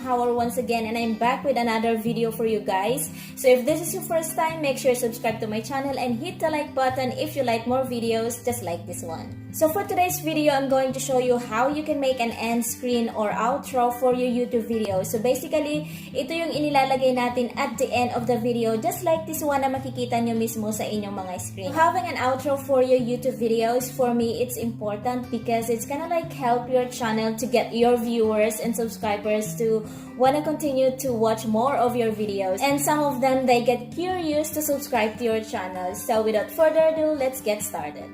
Boomhower once again, and I'm back with another video for you guys. So if this is your first time, make sure you subscribe to my channel and hit the like button if you like more videos just like this one. So for today's video, I'm going to show you how you can make an end screen or outro for your YouTube video. So basically, ito yung inilalagay natin at the end of the video, just like this one na makikita nyo mismo sa inyong mga screen. So having an outro for your YouTube videos, for me, it's important because it's gonna like help your channel to get your viewers and subscribers to want to continue to watch more of your videos. And some of them, they get curious to subscribe to your channel. So without further ado, let's get started.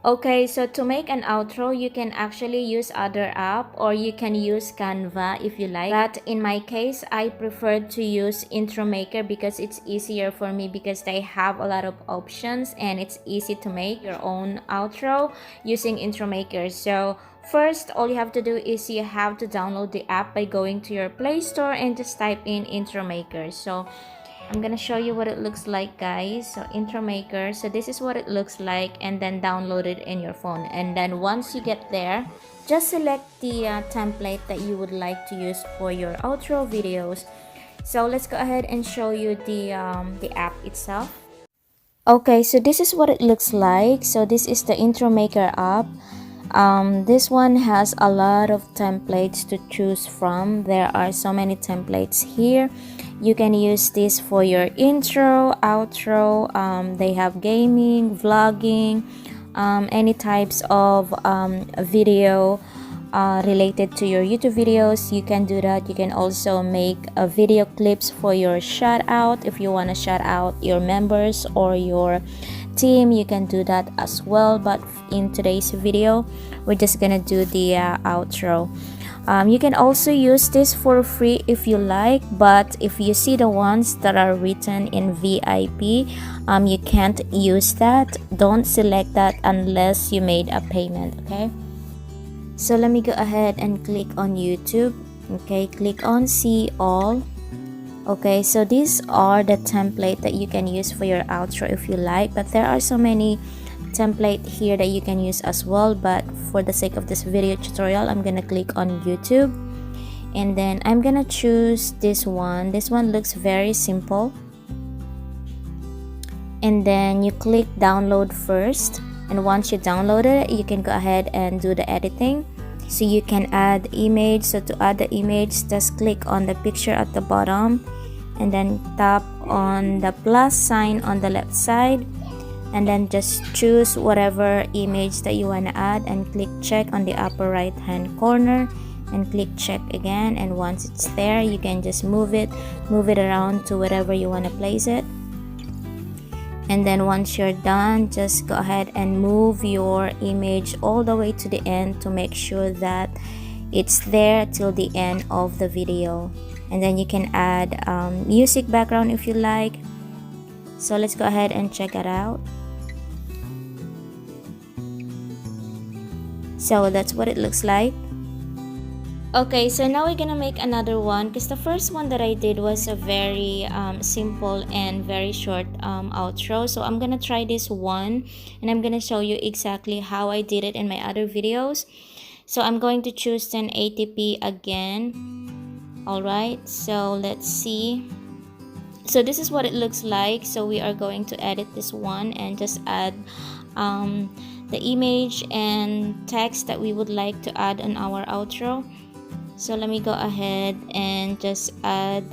Okay, so to make an outro, you can actually use other app or you can use Canva if you like. But in my case, I prefer to use Intro Maker because it's easier for me because they have a lot of options and it's easy to make your own outro using Intro Maker. So first, all you have to do is you have to download the app by going to your Play Store and just type in Intro Maker. So I'm gonna show you what it looks like, guys. So Intro Maker, so this is what it looks like, and then download it in your phone. And then once you get there, just select the template that you would like to use for your outro videos. So let's go ahead and show you the app itself. Okay, so this is what it looks like. So this is the Intro Maker app. This one has a lot of templates to choose from. There are so many templates here. You can use this for your intro, outro. They have gaming, vlogging, any types of video related to your YouTube videos. You can do that. You can also make video clips for your shout out. If you want to shout out your members or your team, you can do that as well. But in today's video, we're just gonna do the outro. You can also use this for free if you like, but if you see the ones that are written in VIP, you can't use that. Don't select that unless you made a payment. Okay, so let me go ahead and click on YouTube. Okay, click on see all. Okay, so these are the template that you can use for your outro if you like, but there are so many template here that you can use as well. But for the sake of this video tutorial, I'm gonna click on YouTube, and then I'm gonna choose this one. This one looks very simple, and then you click download first, and once you download it, you can go ahead and do the editing. So you can add image. So to add the image, just click on the picture at the bottom and then tap on the plus sign on the left side, and then just choose whatever image that you want to add and click check on the upper right hand corner and click check again. And once it's there, you can just move it around to wherever you want to place it. And then once you're done, just go ahead and move your image all the way to the end to make sure that it's there till the end of the video. And then you can add music background if you like. So let's go ahead and check it out. So that's what it looks like. Okay, so now we're gonna make another one because the first one that I did was a very simple and very short outro. So I'm gonna try this one and I'm gonna show you exactly how I did it in my other videos. So I'm going to choose 1080p again. Alright, so let's see. So this is what it looks like. So we are going to edit this one and just add the image and text that we would like to add on our outro. So let me go ahead and just add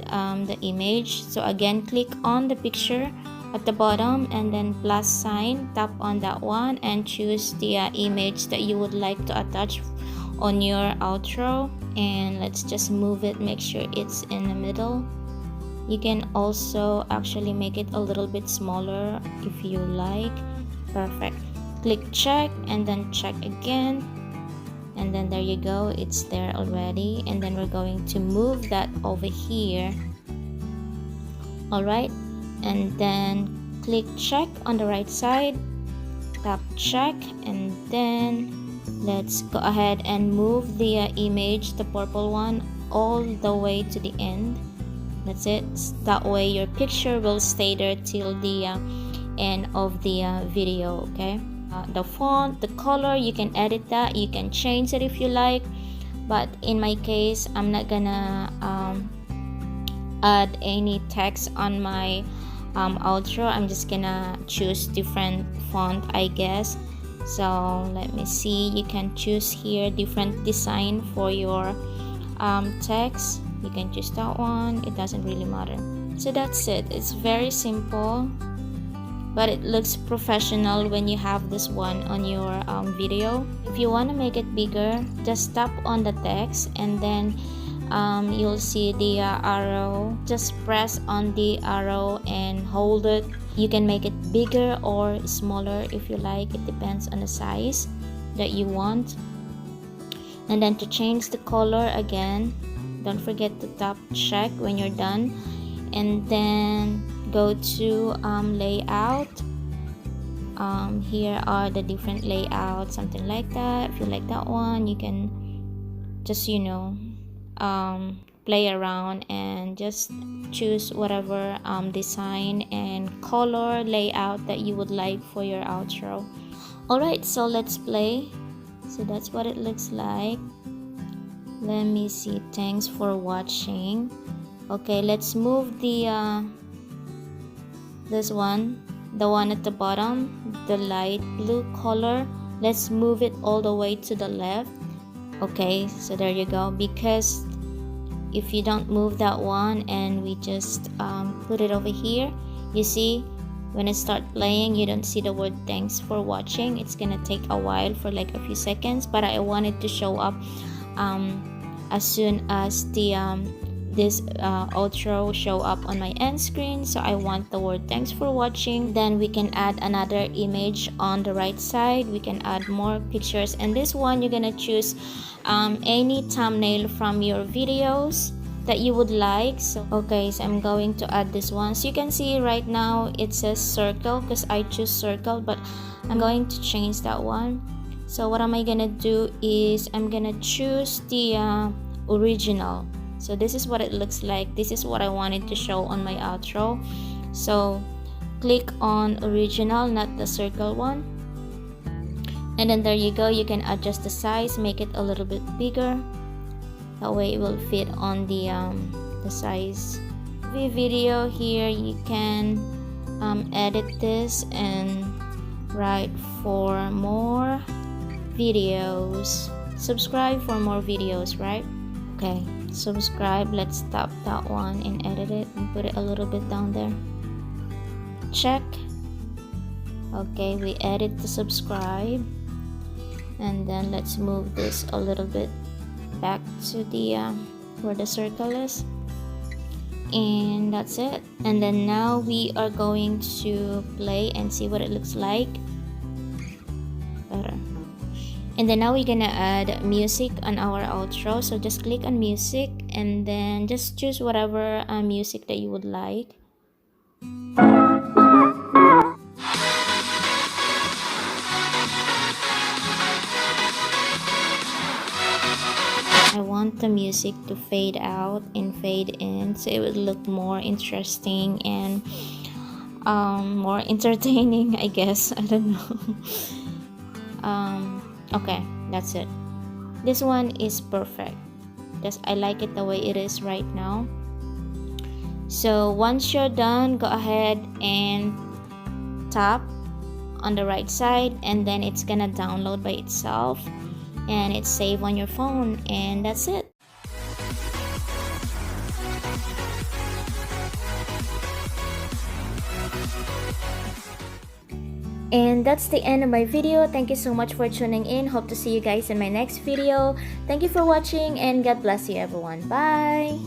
the image. So again, click on the picture at the bottom and then plus sign, tap on that one and choose the image that you would like to attach on your outro. And let's just move it, make sure it's in the middle. You can also actually make it a little bit smaller if you like. Perfect. Click check and then check again, and then there you go, it's there already. And then we're going to move that over here. Alright, and then click check on the right side, tap check, and then let's go ahead and move the image, the purple one, all the way to the end. That's it. That way your picture will stay there till the end of the video. Okay, the font, the color, you can edit that, you can change it if you like. but in my case I'm not gonna add any text on my outro. I'm just gonna choose different font, I guess. So let me see, you can choose here different design for your text. You can choose that one, it doesn't really matter. So that's it. It's very simple, but it looks professional when you have this one on your video. If you want to make it bigger, just tap on the text and then you'll see the arrow. Just press on the arrow and hold it. You can make it bigger or smaller if you like. It depends on the size that you want. And then to change the color again, don't forget to tap check when you're done, and then go to layout. Here are the different layouts, something like that. If you like that one, you can just play around and just choose whatever design and color layout that you would like for your outro. Alright, so let's play. So that's what it looks like. Let me see. Thanks for watching. Okay, let's move the this one, the one at the bottom, the light blue color. Let's move it all the way to the left. Okay, so there you go. Because if you don't move that one and we just put it over here, you see when it start playing, you don't see the word thanks for watching. It's gonna take a while for like a few seconds, but I wanted to show up as soon as the this outro show up on my end screen. So I want the word thanks for watching. Then we can add another image on the right side. We can add more pictures, and this one you're gonna choose any thumbnail from your videos that you would like. So okay, so I'm going to add this one. So you can see right now it says circle because I choose circle, but I'm going to change that one. So what am I gonna do is I'm gonna choose the original. So this is what it looks like. This is what I wanted to show on my outro. So click on original, not the circle one, and then there you go. You can adjust the size, make it a little bit bigger, that way it will fit on the size. The video here, you can edit this and write for more videos, subscribe for more videos, right? Okay, subscribe. Let's tap that one and edit it and put it a little bit down there. Check. Okay, we edit the subscribe, and then let's move this a little bit back to the where the circle is, and that's it. And then now we are going to play and see what it looks like better. And then now we're gonna add music on our outro. So just click on music and then just choose whatever music that you would like. I want the music to fade out and fade in, so it would look more interesting and more entertaining, I guess. I don't know. Okay, that's it. This one is perfect. Just I like it the way it is right now. So once you're done, go ahead and tap on the right side, and then it's gonna download by itself and it's saved on your phone, and that's it. And that's the end of my video. Thank you so much for tuning in. Hope to see you guys in my next video. Thank you for watching, and God bless you everyone. Bye!